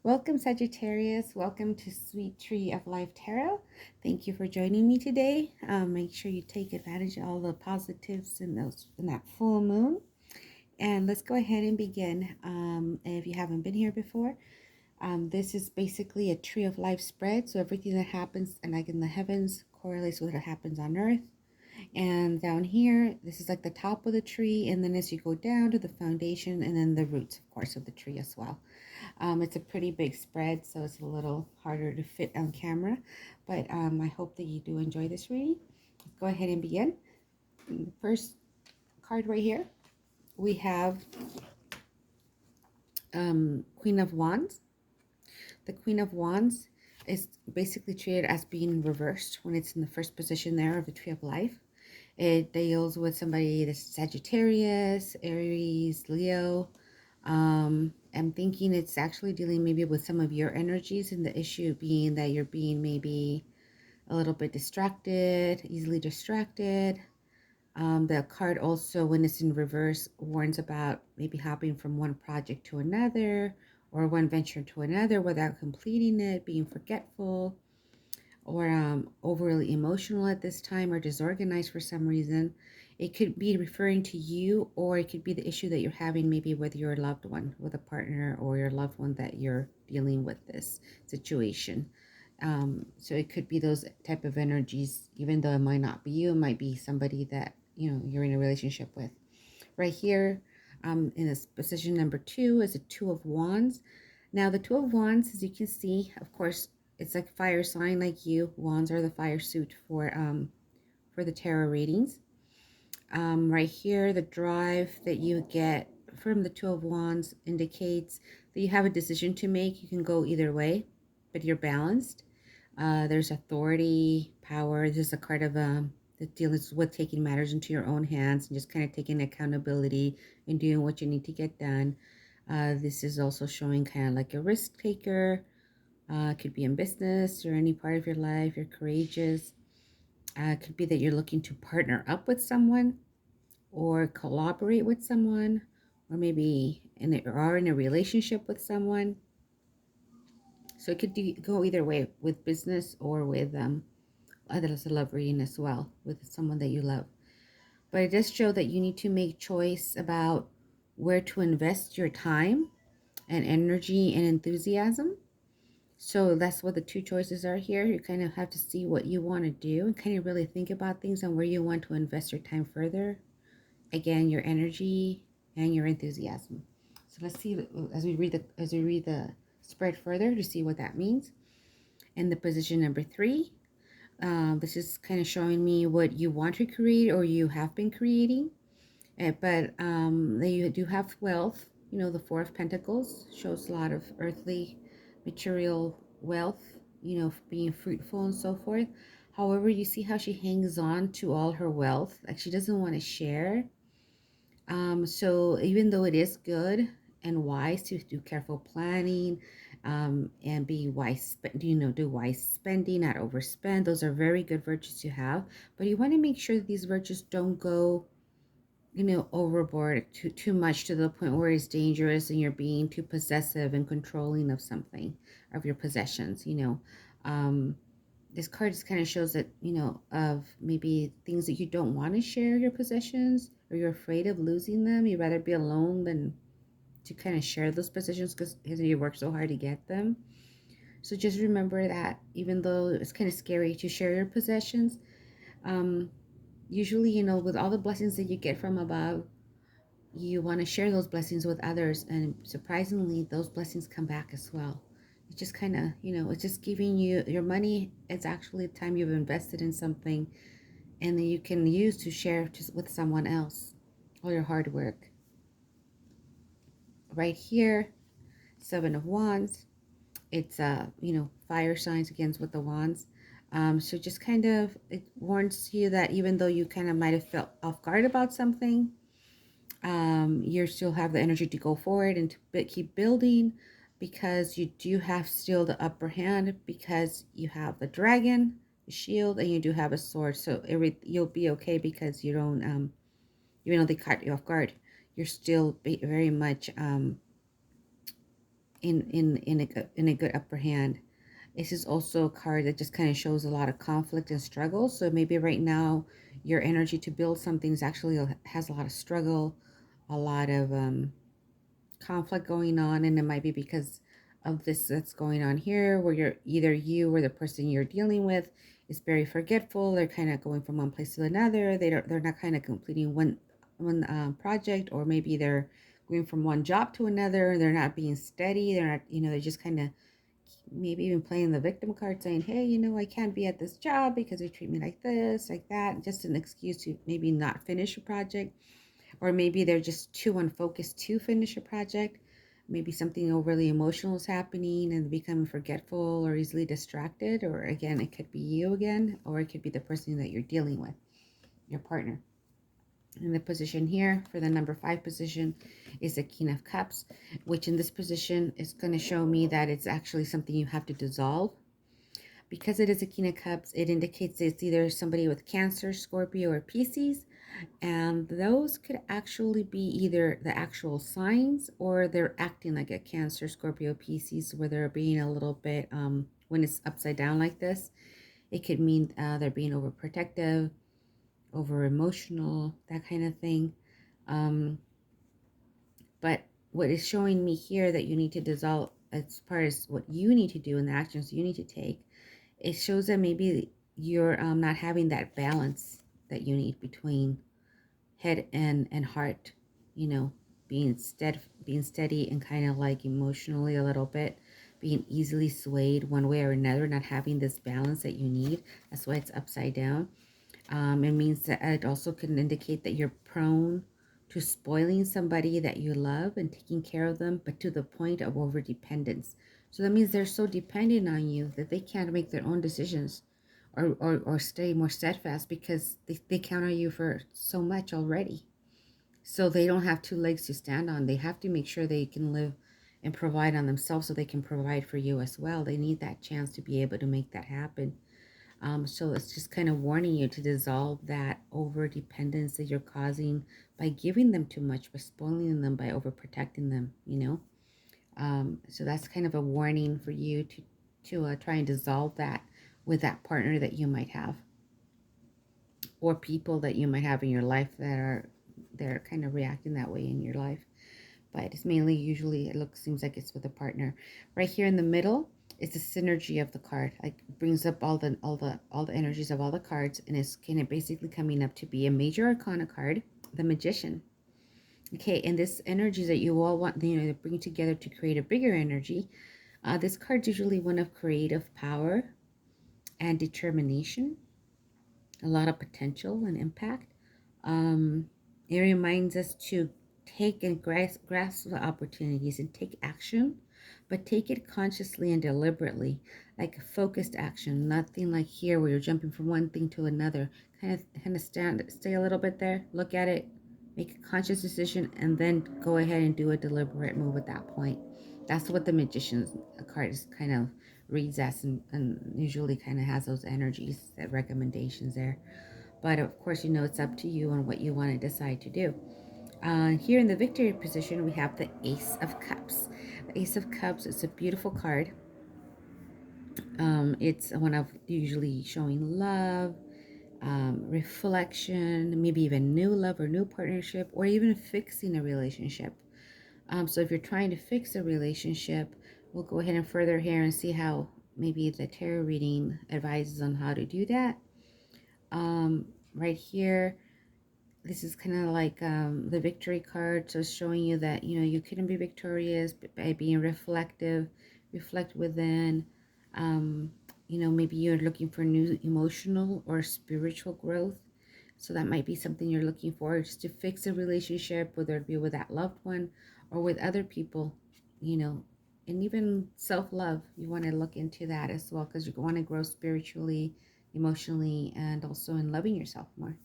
Welcome, Sagittarius. Welcome to Sweet Tree of Life Tarot. Thank you for joining me today. Make sure you take advantage of all the positives in that full moon. And let's go ahead and begin. If you haven't been here before, this is basically a Tree of Life spread. So everything that happens, and like in the heavens, correlates with what happens on Earth. And down here, this is like the top of the tree, and then as you go down to the foundation, and then the roots, of course, of the tree as well. It's a pretty big spread, so it's a little harder to fit on camera, but I hope that you do enjoy this reading. Let's go ahead and begin. The first card right here, we have Queen of Wands. The Queen of Wands is basically treated as being reversed when it's in the first position there of the Tree of Life. It deals with somebody that's Sagittarius, Aries, Leo. I'm thinking it's actually dealing maybe with some of your energies, and the issue being that you're being maybe a little bit distracted, easily distracted. The card also, when it's in reverse, warns about maybe hopping from one project to another or one venture to another without completing it, being forgetful, or overly emotional at this time, or disorganized for some reason. It could be referring to you, or it could be the issue that you're having maybe with your loved one, with a partner or your loved one that you're dealing with this situation. So it could be those type of energies, even though it might not be you, it might be somebody that you're in a relationship with. Right here, in this position number 2 is a Two of Wands. Now the Two of Wands, as you can see, of course, it's like fire sign like you. Wands are the fire suit for the tarot readings. Right here, the drive that you get from the Two of Wands indicates that you have a decision to make. You can go either way, but you're balanced. There's authority, power. This is a card of that deals with taking matters into your own hands and just kind of taking accountability and doing what you need to get done. This is also showing kind of like a risk taker. It could be in business or any part of your life. You're courageous. It could be that you're looking to partner up with someone or collaborate with someone, or maybe are in a relationship with someone. So it could go either way, with business or with others, a love reading as well, with someone that you love. But it does show that you need to make choice about where to invest your time and energy and enthusiasm. So that's what the two choices are here. You kind of have to see what you want to do and kind of really think about things and where you want to invest your time further. Again, your energy and your enthusiasm. So let's see as we read the spread further to see what that means. And the position number 3, this is kind of showing me what you want to create or you have been creating. But you do have wealth. The Four of Pentacles shows a lot of earthly material wealth, being fruitful and so forth. However, you see how she hangs on to all her wealth, like she doesn't want to share. So even though it is good and wise to do careful planning, and be wise, do wise spending, not overspend, those are very good virtues to have. But you want to make sure that these virtues don't go overboard too much, to the point where it's dangerous and you're being too possessive and controlling of something, of your possessions. This card just kind of shows that, of maybe things that you don't want to share your possessions, or you're afraid of losing them. You'd rather be alone than to kind of share those possessions because you work so hard to get them. So just remember that even though it's kind of scary to share your possessions, usually, with all the blessings that you get from above, you want to share those blessings with others, and surprisingly, those blessings come back as well. It's just kind of, it's just giving you your money. It's actually the time you've invested in something, and then you can use to share with someone else all your hard work. Right here, Seven of Wands. It's fire signs against with the wands. So just kind of, it warns you that even though you kind of might have felt off guard about something, you still have the energy to go forward and to keep building, because you do have still the upper hand, because you have the dragon, the shield, and you do have a sword. So you'll be okay, because you don't, even though they caught you off guard, you're still very much in a good upper hand. This is also a card that just kind of shows a lot of conflict and struggle. So maybe right now your energy to build something is actually has a lot of struggle, a lot of conflict going on, and it might be because of this that's going on here, where you're either you or the person you're dealing with is very forgetful. They're kind of going from one place to another. They're not kind of completing one project, or maybe they're going from one job to another. They're not being steady. They're not, they're just kind of maybe even playing the victim card, saying, hey, I can't be at this job because they treat me like this, like that. Just an excuse to maybe not finish a project. Or maybe they're just too unfocused to finish a project. Maybe something overly emotional is happening and becoming forgetful or easily distracted. Or again, it could be you again, or it could be the person that you're dealing with, your partner. And the position here for the number 5 position is the King of Cups, which in this position is going to show me that it's actually something you have to dissolve. Because it is a King of Cups, it indicates it's either somebody with Cancer, Scorpio, or Pisces. And those could actually be either the actual signs, or they're acting like a Cancer, Scorpio, Pisces, where they're being a little bit, when it's upside down like this, it could mean they're being overprotective, over emotional, that kind of thing. But what is showing me here that you need to dissolve as far as what you need to do and the actions you need to take, it shows that maybe you're not having that balance that you need between head and heart, being steady and kind of like emotionally a little bit, being easily swayed one way or another, not having this balance that you need. That's why it's upside down. It means that it also can indicate that you're prone to spoiling somebody that you love and taking care of them, but to the point of over dependence. So that means they're so dependent on you that they can't make their own decisions, or stay more steadfast, because they count on you for so much already. So they don't have two legs to stand on. They have to make sure they can live and provide on themselves so they can provide for you as well. They need that chance to be able to make that happen. So it's just kind of warning you to dissolve that over dependence that you're causing by giving them too much, by spoiling them, by overprotecting them. So that's kind of a warning for you to try and dissolve that with that partner that you might have, or people that you might have in your life that are they're kind of reacting that way in your life. But it's mainly, usually it seems like it's with a partner. Right here in the middle is the synergy of the card. Like, brings up all the energies of all the cards, and it's kind of basically coming up to be a major arcana card, the Magician. Okay, and this energy that you all want, to bring together to create a bigger energy. This card's usually one of creative power and determination, a lot of potential and impact. It reminds us to take and grasp the opportunities and take action, but take it consciously and deliberately, like a focused action. Nothing like here where you're jumping from one thing to another. Kind of stay a little bit there, look at it, make a conscious decision, and then go ahead and do a deliberate move at that point. That's what the Magician's card is kind of reads as, and usually kind of has those energies, that recommendations there. But of course, it's up to you on what you want to decide to do. Here in the victory position, we have the Ace of Cups. The Ace of Cups is a beautiful card. It's one of usually showing love, reflection, maybe even new love or new partnership, or even fixing a relationship. So if you're trying to fix a relationship, we'll go ahead and further here and see how maybe the tarot reading advises on how to do that. Right here, this is kind of like the victory card, so showing you that you can be victorious by being reflective, reflect within. Maybe you're looking for new emotional or spiritual growth, so that might be something you're looking for, just to fix a relationship, whether it be with that loved one or with other people. And even self-love, you want to look into that as well, because you want to grow spiritually, emotionally, and also in loving yourself more.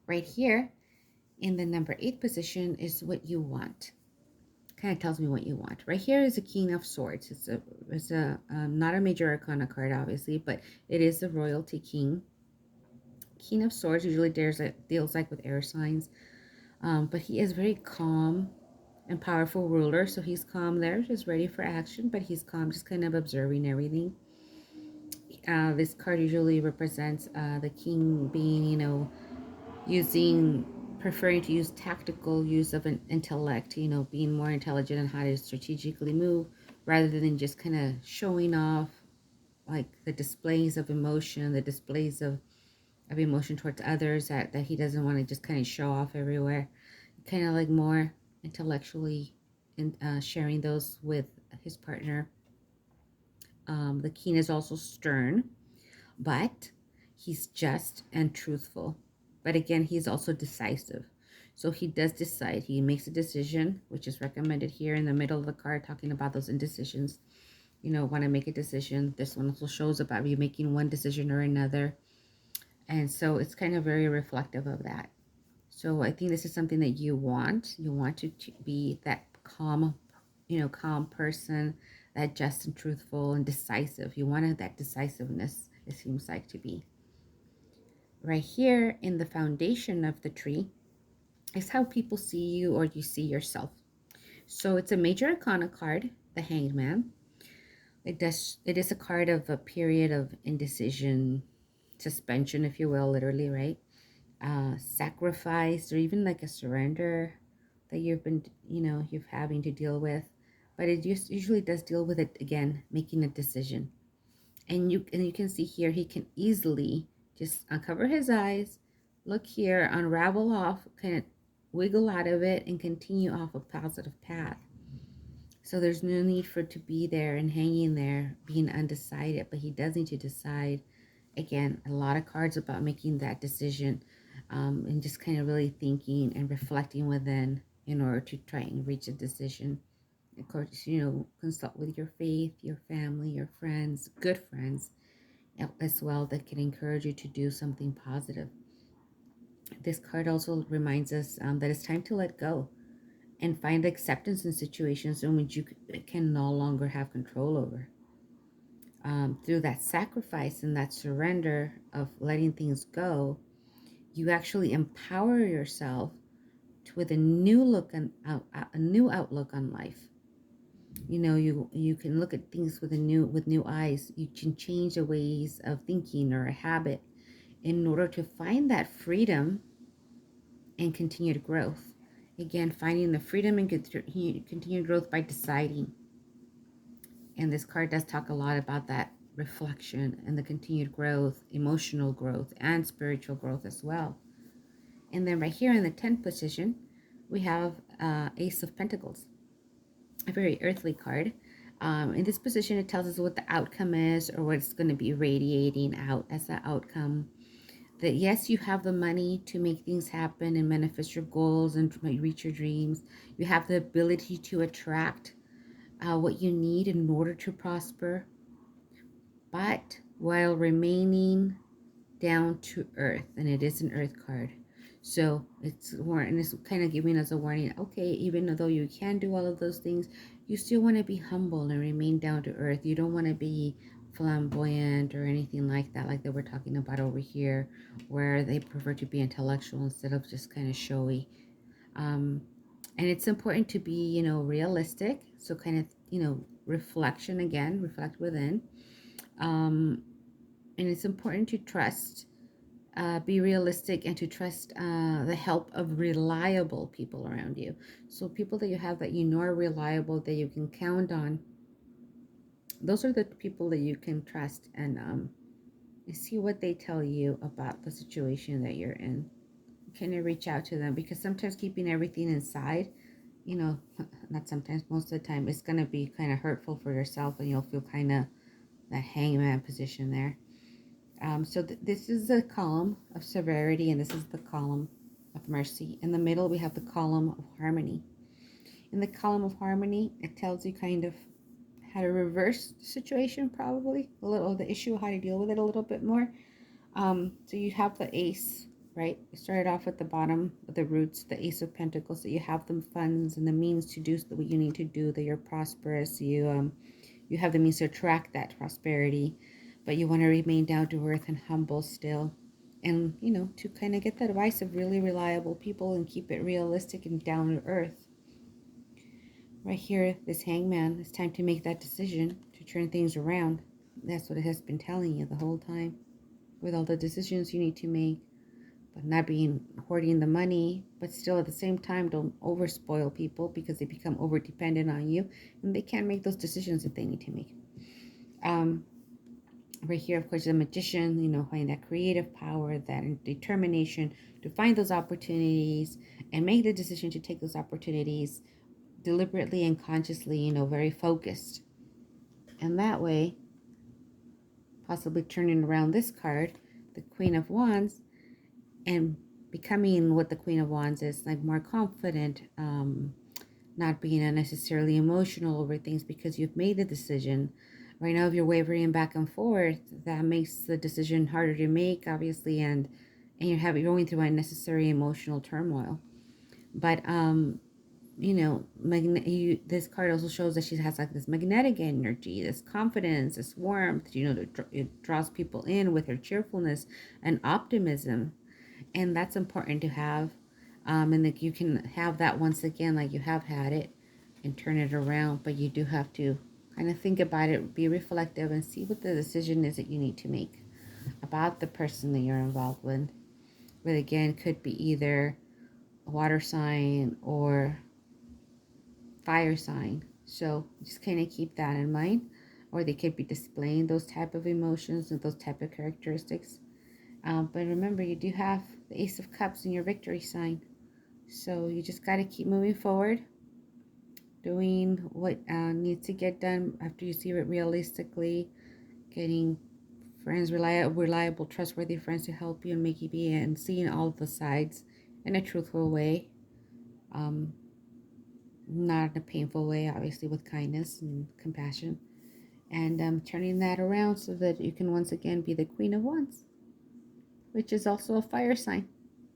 Right here in the number 8 position is what you want. Kind of tells me what you want. Right here is a King of Swords. It's a not a major arcana card, obviously, but it is the royalty king. King of Swords usually deals like with air signs, but he is very calm, and powerful ruler. So he's calm there, just ready for action, but he's calm, just kind of observing everything. This card usually represents the king being, using, preferring to use tactical use of an intellect, being more intelligent on how to strategically move rather than just kind of showing off, like the displays of emotion, the displays of emotion towards others that he doesn't want to just kind of show off everywhere. Kind of like more intellectually in sharing those with his partner. The king is also stern, but he's just and truthful. But again, he's also decisive. So he does decide. He makes a decision, which is recommended here in the middle of the card, talking about those indecisions. Want to make a decision. This one also shows about you making one decision or another. And so it's kind of very reflective of that. So I think this is something that you want. You want to be that calm, calm person, that just and truthful and decisive. You wanted that decisiveness, it seems like to be. Right here in the foundation of the tree is how people see you or you see yourself. So it's a major arcana card, the Hanged Man. It is a card of a period of indecision, suspension, if you will, literally, right? Sacrifice, or even like a surrender that you've been, you've having to deal with. But it just usually does deal with it again, making a decision. And you can see here he can easily just uncover his eyes, look here, unravel off, kind of wiggle out of it, and continue off a positive path. So there's no need for it to be there and hanging there, being undecided. But he does need to decide. Again, a lot of cards about making that decision, and just kind of really thinking and reflecting within in order to try and reach a decision. Of course, consult with your faith, your family, your friends, good friends as well, that can encourage you to do something positive. This card also reminds us that it's time to let go and find acceptance in situations in which you can no longer have control over. Through that sacrifice and that surrender of letting things go, you actually empower yourself with a new look and a new outlook on life. You can look at things with new eyes. You can change the ways of thinking or a habit in order to find that freedom and continued growth. Again, finding the freedom and continued growth by deciding. And this card does talk a lot about that reflection and the continued growth, emotional growth, and spiritual growth as well. And then right here in the 10th position, we have Ace of Pentacles, a very earthly card. In this position, it tells us what the outcome is or what's going to be radiating out as the outcome. That yes, you have the money to make things happen and manifest your goals and reach your dreams. You have the ability to attract what you need in order to prosper, but while remaining down to earth. And it is an earth card. So it's kind of giving us a warning. Okay, even though you can do all of those things, you still want to be humble and remain down to earth. You don't want to be flamboyant or anything like that, like they were talking about over here, where they prefer to be intellectual instead of just kind of showy. And it's important to be, realistic. So kind of, reflection again, reflect within. And it's important to trust, be realistic, and to trust the help of reliable people around you. So people that you have that are reliable, that you can count on. Those are the people that you can trust, and see what they tell you about the situation that you're in. Kind of reach out to them, because sometimes keeping everything inside, not sometimes, most of the time, it's going to be kind of hurtful for yourself, and you'll feel kind of that hangman position there. So this is the column of severity, and this is the column of mercy. In the middle, we have the column of harmony. In the column of harmony, it tells you kind of how to reverse the situation, probably a little, the issue, how to deal with it a little bit more. So you have the ace, right? You started off at the bottom with the roots, the Ace of Pentacles. So you have the funds and the means to do what you need to do, that you're prosperous. You have the means to attract that prosperity, but you want to remain down to earth and humble still. And, to kind of get the advice of really reliable people and keep it realistic and down to earth. Right here, this hangman, it's time to make that decision to turn things around. That's what it has been telling you the whole time. With all the decisions you need to make, but not being hoarding the money, but still at the same time, don't overspoil people because they become over dependent on you and they can't make those decisions that they need to make. Right here, of course, the magician, find that creative power, that determination to find those opportunities and make the decision to take those opportunities deliberately and consciously, very focused. And that way, possibly turning around this card, the Queen of Wands, and becoming what the Queen of Wands is, like more confident, not being unnecessarily emotional over things because you've made the decision. Right now, if you're wavering back and forth, that makes the decision harder to make, obviously, and you're going through unnecessary emotional turmoil. But this card also shows that she has like this magnetic energy, this confidence, this warmth. It draws people in with her cheerfulness and optimism, and that's important to have. And that you can have that once again, like you have had it, and turn it around. But you do have to kind of think about it, be reflective, and see what the decision is that you need to make about the person that you're involved with. But again, could be either a water sign or fire sign. So just kind of keep that in mind. Or they could be displaying those type of emotions and those type of characteristics. But remember, you do have the Ace of Cups in your victory sign. So you just got to keep moving forward, doing what needs to get done after you see it realistically, getting friends, reliable, trustworthy friends to help you and make you be, and seeing all the sides in a truthful way. Not in a painful way, obviously, with kindness and compassion. And turning that around so that you can once again be the Queen of Wands, which is also a fire sign.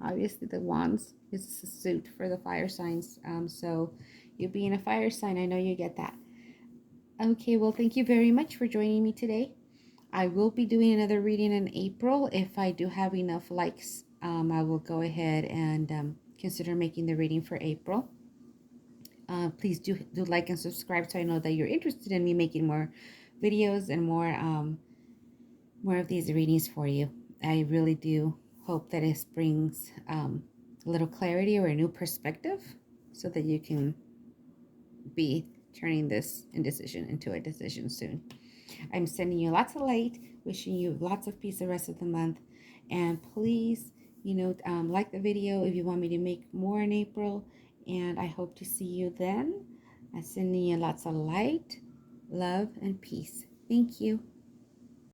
Obviously, the Wands is a suit for the fire signs. So you being a fire sign, I know you get that. Okay, well, thank you very much for joining me today. I will be doing another reading in April. If I do have enough likes, I will go ahead and consider making the reading for April. Please do like and subscribe so I know that you're interested in me making more videos and more of these readings for you. I really do hope that it brings a little clarity or a new perspective so that you can be turning this indecision into a decision soon. I'm sending you lots of light, wishing you lots of peace the rest of the month, and please, like the video if you want me to make more in April, and I hope to see you then. I'm sending you lots of light, love, and peace. Thank you.